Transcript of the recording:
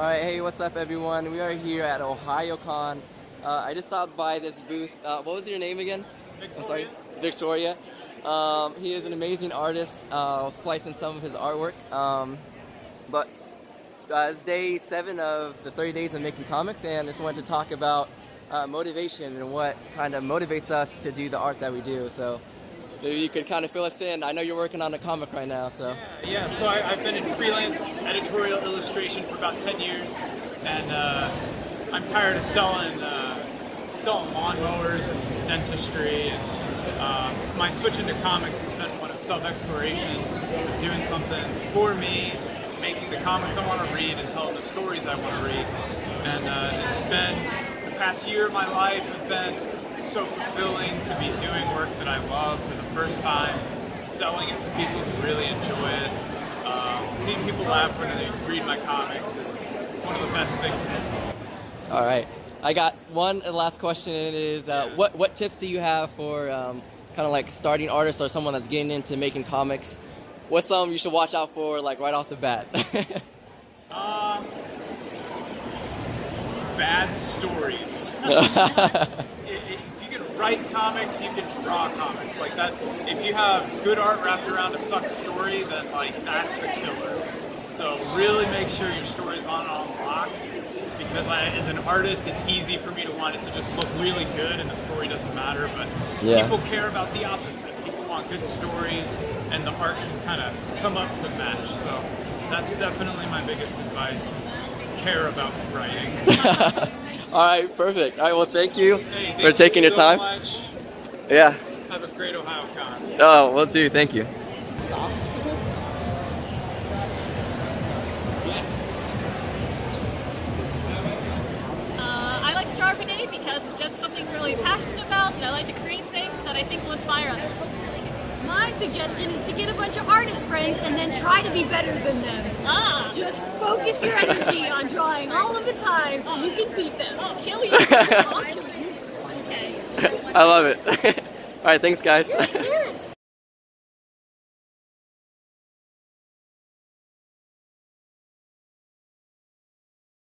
Alright, hey, what's up everyone? We are here at OhioCon. I just stopped by this booth. What was your name again? Victoria. I'm sorry, Victoria. He is an amazing artist. I'll splice in some of his artwork. But it's day 7 of the 30 days of making comics, and I just wanted to talk about motivation and what kind of motivates us to do the art that we do. So maybe you could kind of fill us in. I know you're working on a comic right now, so. Yeah. So I've been in freelance editorial illustration for about 10 years, and I'm tired of selling lawnmowers and dentistry. And my switch into comics has been one of self-exploration, of doing something for me, making the comics I want to read and telling the stories I want to read. And it's been, the past year of my life has been so fulfilling to be doing work that I love for the first time, selling it to people who really enjoy it. Seeing people laugh when they read my comics is one of the best things in the world. All right. I got one last question, and it is, what tips do you have for kind of like starting artists or someone that's getting into making comics? What's some you should watch out for, like right off the bat? Bad stories. If you can write comics, you can draw comics. Like that, if you have good art wrapped around a suck story, then like that's the killer. So really make sure your story's on lock. Because as an artist, it's easy for me to want it to just look really good and the story doesn't matter, but people care about the opposite. People want good stories, and the art can kind of come up to match. So that's definitely my biggest advice, is care about writing. All right, perfect. All right, well, thank you for Thank taking you your time. Much. Yeah. Have a great OhioCon. Oh, will do. Thank you. Soft. I like to draw every day because it's just something I'm really passionate about, and I like to create things that I think will inspire others. My suggestion is to get a bunch of artist friends and then try to be better than them. Just focus your energy on drawing all of the time so you can beat them. I'll kill you. I'll kill you. Okay. I love it. All right, thanks guys. Yes.